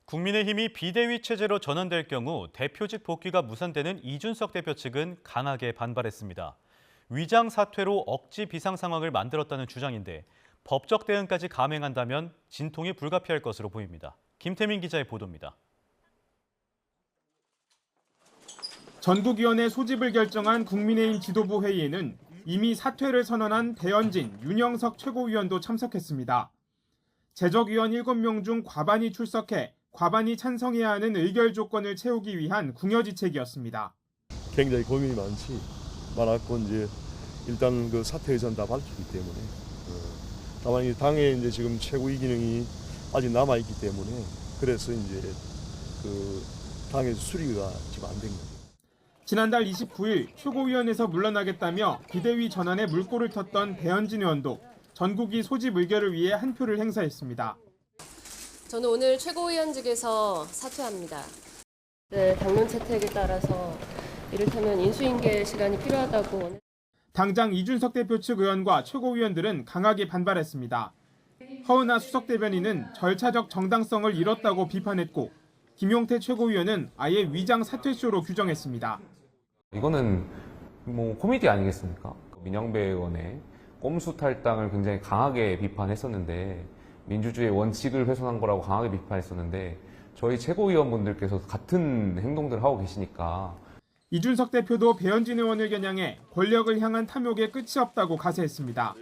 국민의힘이 비대위 체제로 전환될 경우 대표직 복귀가 무산되는 이준석 대표 측은 강하게 반발했습니다. 위장 사퇴로 억지 비상 상황을 만들었다는 주장인데 법적 대응까지 감행한다면 진통이 불가피할 것으로 보입니다. 김태민 기자의 보도입니다. 전국위원회 소집을 결정한 국민의힘 지도부 회의에는 이미 사퇴를 선언한 배현진, 윤영석 최고위원도 참석했습니다. 재적위원 7명 중 과반이 출석해 과반이 찬성해야 하는 의결 조건을 채우기 위한 궁여지책이었습니다. 굉장히 고민이 많았고 이제 일단 그 사퇴 의사는 다 밝히기 때문에 다만 이 당에 이제 지금 최고위 기능이 아직 남아 있기 때문에 그래서 이제 그 당에서 수리가 지금 안 된 거죠. 지난달 29일 최고위원회에서 물러나겠다며 비대위 전환에 물꼬를 텄던 배현진 의원도 전국위 소집 의결을 위해 한 표를 행사했습니다. 저는 오늘 최고위원직에서 사퇴합니다. 당론 채택에 따라서 이를테면 인수인계 시간이 필요하다고. 당장 이준석 대표 측 의원과 최고위원들은 강하게 반발했습니다. 허은하 수석대변인은 절차적 정당성을 잃었다고 비판했고 김용태 최고위원은 아예 위장 사퇴쇼로 규정했습니다. 이거는 뭐 코미디 아니겠습니까? 민영배 의원의 꼼수 탈당을 굉장히 강하게 비판했었는데 민주주의의 원칙을 훼손한 거라고 강하게 비판했었는데 저희 최고위원분들께서 같은 행동들을 하고 계시니까. 이준석 대표도 배현진 의원을 겨냥해 권력을 향한 탐욕에 끝이 없다고 가세했습니다.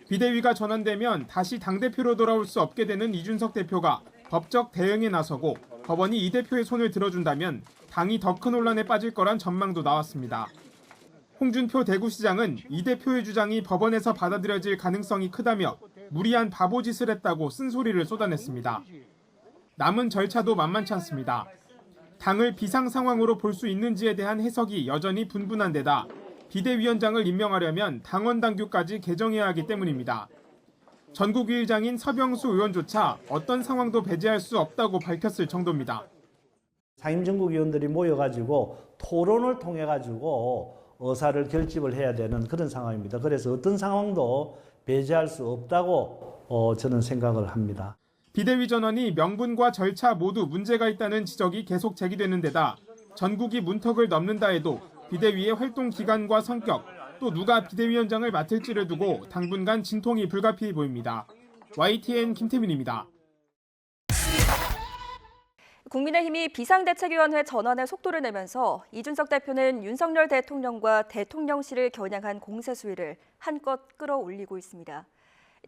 비대위가 전환되면 다시 당대표로 돌아올 수 없게 되는 이준석 대표가 법적 대응에 나서고 법원이 이 대표의 손을 들어준다면 당이 더 큰 혼란에 빠질 거란 전망도 나왔습니다. 홍준표 대구시장은 이 대표의 주장이 법원에서 받아들여질 가능성이 크다며 무리한 바보짓을 했다고 쓴소리를 쏟아냈습니다. 남은 절차도 만만치 않습니다. 당을 비상 상황으로 볼 수 있는지에 대한 해석이 여전히 분분한 데다 비대위원장을 임명하려면 당원 당규까지 개정해야 하기 때문입니다. 전국위의장인 서병수 의원조차 어떤 상황도 배제할 수 없다고 밝혔을 정도입니다. 상임전국위원들이 모여가지고 토론을 통해가지고 의사를 결집을 해야 되는 그런 상황입니다. 그래서 어떤 상황도 배제할 수 없다고 저는 생각을 합니다. 비대위 전환이 명분과 절차 모두 문제가 있다는 지적이 계속 제기되는 데다 전국이 문턱을 넘는다 해도 비대위의 활동 기간과 성격, 또 누가 비대위원장을 맡을지를 두고 당분간 진통이 불가피해 보입니다. YTN 김태민입니다. 국민의힘이 비상대책위원회 전환에 속도를 내면서 이준석 대표는 윤석열 대통령과 대통령실을 겨냥한 공세 수위를 한껏 끌어올리고 있습니다.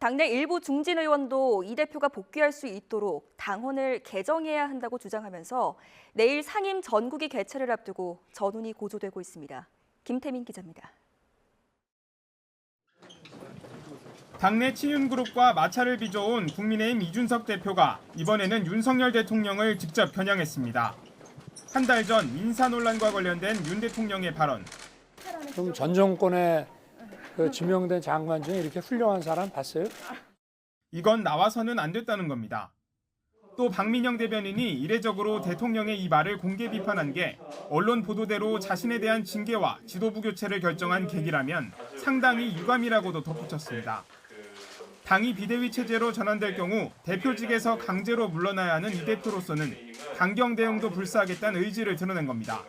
당내 일부 중진 의원도 이 대표가 복귀할 수 있도록 당헌을 개정해야 한다고 주장하면서 내일 상임 전국위 개최를 앞두고 전운이 고조되고 있습니다. 김태민 기자입니다. 당내 친윤그룹과 마찰을 빚어온 국민의힘 이준석 대표가 이번에는 윤석열 대통령을 직접 겨냥했습니다. 한 달 전 인사 논란과 관련된 윤 대통령의 발언. 그럼 전 정권에 지명된 장관 중에 이렇게 훌륭한 사람 봤어요? 이건 나와서는 안 됐다는 겁니다. 또 박민영 대변인이 이례적으로 대통령의 이 말을 공개 비판한 게 언론 보도대로 자신에 대한 징계와 지도부 교체를 결정한 계기라면 상당히 유감이라고도 덧붙였습니다. 당이 비대위 체제로 전환될 경우 대표직에서 강제로 물러나야 하는 이 대표로서는 강경 대응도 불사하겠다는 의지를 드러낸 겁니다.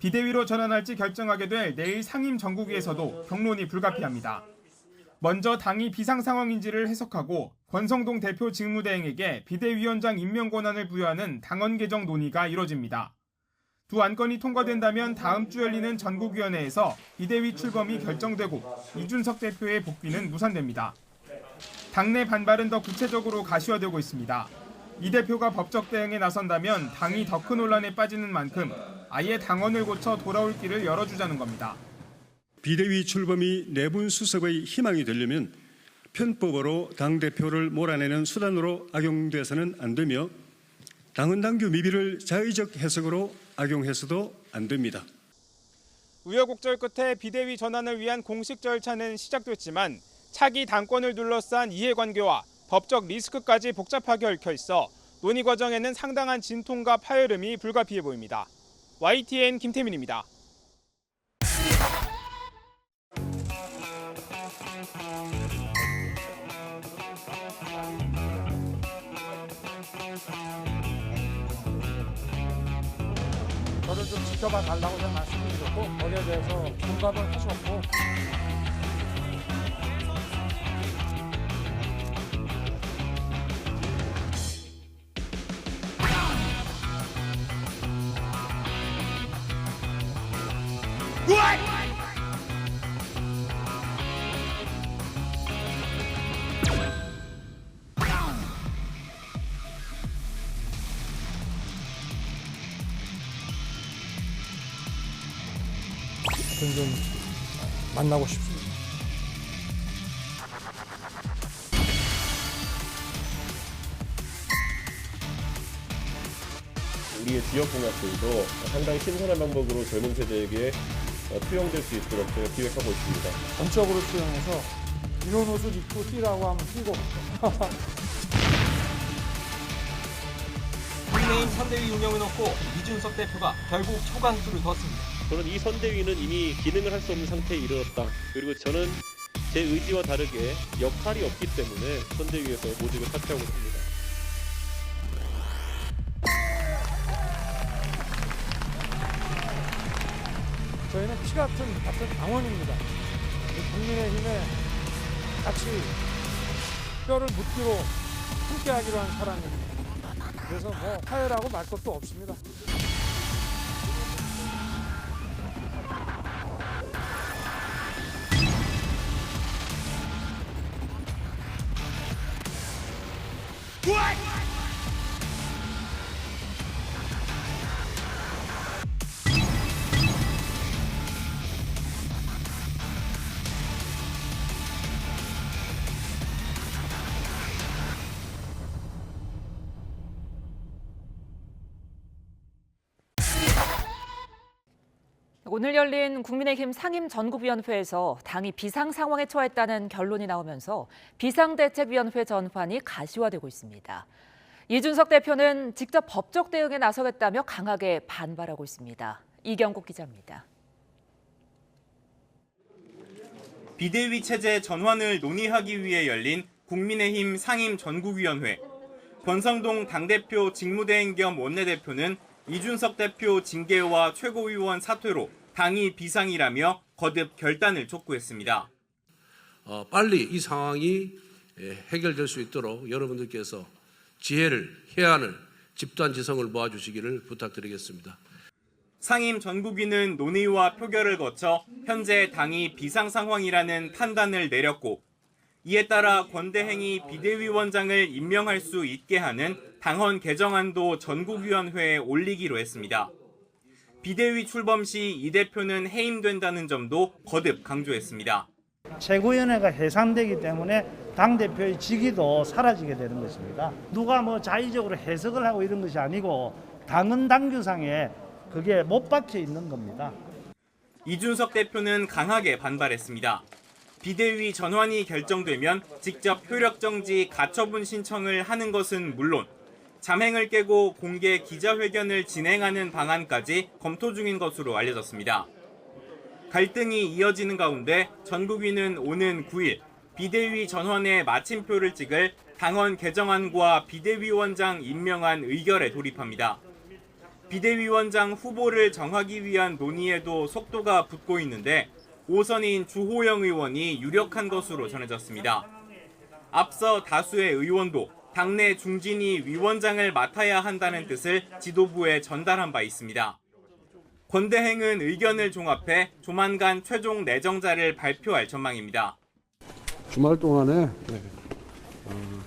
비대위로 전환할지 결정하게 될 내일 상임 전국위에서도 경론이 불가피합니다. 먼저 당이 비상 상황인지를 해석하고 권성동 대표 직무대행에게 비대위원장 임명 권한을 부여하는 당헌 개정 논의가 이뤄집니다. 두 안건이 통과된다면 다음 주 열리는 전국위원회에서 비대위 출범이 결정되고 이준석 대표의 복귀는 무산됩니다. 당내 반발은 더 구체적으로 가시화되고 있습니다. 이 대표가 법적 대응에 나선다면 당이 더 큰 혼란에 빠지는 만큼 아예 당헌을 고쳐 돌아올 길을 열어주자는 겁니다. 비대위 출범이 내분 수습의 희망이 되려면 편법으로 당대표를 몰아내는 수단으로 악용돼서는 안 되며 당헌 당규 미비를 자의적 해석으로 악용해서도 안 됩니다. 우여곡절 끝에 비대위 전환을 위한 공식 절차는 시작됐지만 차기 당권을 둘러싼 이해관계와 법적 리스크까지 복잡하게 얽혀 있어 논의 과정에는 상당한 진통과 파열음이 불가피해 보입니다. YTN 김태민입니다. 좀 지켜봐 달라고 제가 말씀드렸고 거기에 대해서 공감을 하셨고 좀 만나고 싶습니다. 우리의 지역공약들도 상당히 신선한 방법으로 젊은 세대에게 투영될 수 있도록 저희가 기획하고 있습니다. 전적으로 수용해서 이런 옷을 입고 뛰라고 하면 뛰고 국민의힘 선대위 운영을 놓고 이준석 대표가 결국 초강수를 뒀습니다. 저는 이 선대위는 이미 기능을 할 수 없는 상태에 이르렀다. 그리고 저는 제 의지와 다르게 역할이 없기 때문에 선대위에서 모집을 사퇴하고 있습니다. 저희는 피 같은 당원입니다. 국민의힘에 같이 뼈를 묻기로 함께하기로 한 사람입니다. 그래서 뭐 화해라고 말 것도 없습니다. 오늘 열린 국민의힘 상임전국위원회에서 당이 비상 상황에 처했다는 결론이 나오면서 비상대책위원회 전환이 가시화되고 있습니다. 이준석 대표는 직접 법적 대응에 나서겠다며 강하게 반발하고 있습니다. 이경국 기자입니다. 비대위 체제 전환을 논의하기 위해 열린 국민의힘 상임전국위원회. 권성동 당대표 직무대행 겸 원내대표는 이준석 대표 징계와 최고위원 사퇴로 당이 비상이라며 거듭 결단을 촉구했습니다. 빨리 이 상황이 해결될 수 있도록 여러분들께서 지혜를, 해안을, 집단지성을 모아주시기를 부탁드리겠습니다. 상임 전국위는 논의와 표결을 거쳐 현재 당이 비상 상황이라는 판단을 내렸고 이에 따라 권대행이 비대위원장을 임명할 수 있게 하는 당헌 개정안도 전국위원회에 올리기로 했습니다. 비대위 출범 시 이 대표는 해임된다는 점도 거듭 강조했습니다. 최고위원회가 해산되기 때문에 당대표의 직위도 사라지게 되는 것입니다. 누가 뭐 자의적으로 해석을 하고 이런 것이 아니고 당헌 당규상에 그게 못 박혀 있는 겁니다. 이준석 대표는 강하게 반발했습니다. 비대위 전환이 결정되면 직접 효력정지 가처분 신청을 하는 것은 물론 잠행을 깨고 공개 기자회견을 진행하는 방안까지 검토 중인 것으로 알려졌습니다. 갈등이 이어지는 가운데 전국위는 오는 9일 비대위 전환에 마침표를 찍을 당헌 개정안과 비대위원장 임명안 의결에 돌입합니다. 비대위원장 후보를 정하기 위한 논의에도 속도가 붙고 있는데 오선인 주호영 의원이 유력한 것으로 전해졌습니다. 앞서 다수의 의원도 당내 중진이 위원장을 맡아야 한다는 뜻을 지도부에 전달한 바 있습니다. 권대행은 의견을 종합해 조만간 최종 내정자를 발표할 전망입니다. 주말 동안에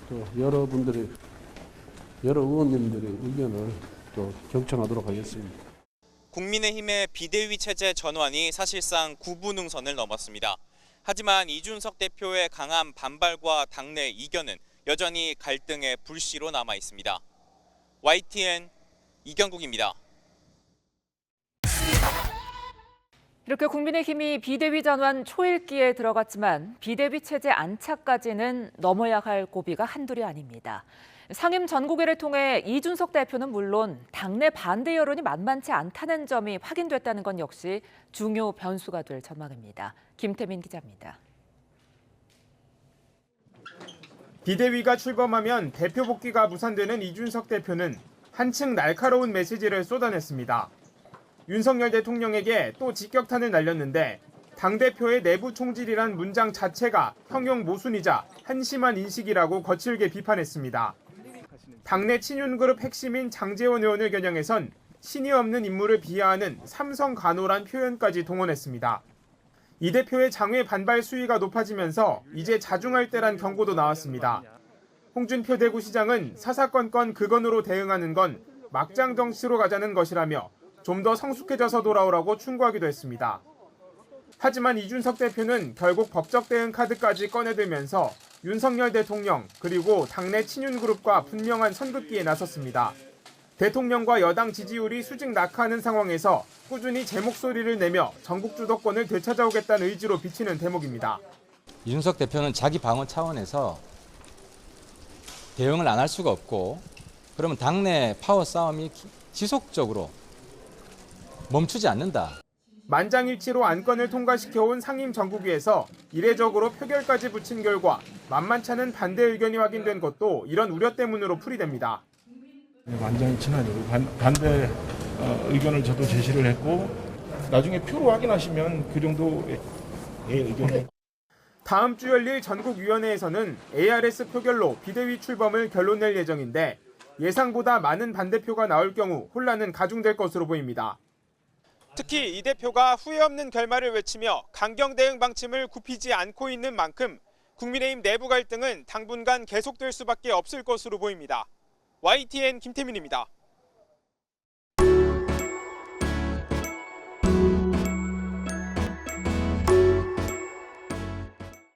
또 여러 의원님들의 의견을 또 경청하도록 하겠습니다. 국민의힘의 비대위 체제 전환이 사실상 구분응선을 넘었습니다. 하지만 이준석 대표의 강한 반발과 당내 이견은 여전히 갈등의 불씨로 남아 있습니다. YTN 이경국입니다. 이렇게 국민의힘이 비대위 전환 초읽기에 들어갔지만 비대위 체제 안착까지는 넘어야 할 고비가 한둘이 아닙니다. 상임 전국위를 통해 이준석 대표는 물론 당내 반대 여론이 만만치 않다는 점이 확인됐다는 건 역시 중요 변수가 될 전망입니다. 김태민 기자입니다. 비대위가 출범하면 대표 복귀가 무산되는 이준석 대표는 한층 날카로운 메시지를 쏟아냈습니다. 윤석열 대통령에게 또 직격탄을 날렸는데 당대표의 내부 총질이란 문장 자체가 형용 모순이자 한심한 인식이라고 거칠게 비판했습니다. 당내 친윤그룹 핵심인 장제원 의원을 겨냥해선 신이 없는 인물을 비하하는 삼성간호란 표현까지 동원했습니다. 이 대표의 장외 반발 수위가 높아지면서 이제 자중할 때란 경고도 나왔습니다. 홍준표 대구시장은 사사건건 그건으로 대응하는 건 막장 정치로 가자는 것이라며 좀 더 성숙해져서 돌아오라고 충고하기도 했습니다. 하지만 이준석 대표는 결국 법적 대응 카드까지 꺼내들면서 윤석열 대통령 그리고 당내 친윤그룹과 분명한 선긋기에 나섰습니다. 대통령과 여당 지지율이 수직 낙하하는 상황에서 꾸준히 제 목소리를 내며 전국 주도권을 되찾아오겠다는 의지로 비치는 대목입니다. 이준석 대표는 자기 방어 차원에서 대응을 안 할 수가 없고 그러면 당내 파워 싸움이 지속적으로 멈추지 않는다. 만장일치로 안건을 통과시켜온 상임 전국위에서 이례적으로 표결까지 붙인 결과 만만찮은 반대 의견이 확인된 것도 이런 우려 때문으로 풀이됩니다. 만장일치는 아니고 반대 의견을 저도 제시를 했고 나중에 표로 확인하시면 그 정도의 의견을. 다음 주 열릴 전국위원회에서는 ARS 표결로 비대위 출범을 결론낼 예정인데 예상보다 많은 반대표가 나올 경우 혼란은 가중될 것으로 보입니다. 특히 이 대표가 후회 없는 결말을 외치며 강경 대응 방침을 굽히지 않고 있는 만큼 국민의힘 내부 갈등은 당분간 계속될 수밖에 없을 것으로 보입니다. YTN 김태민입니다.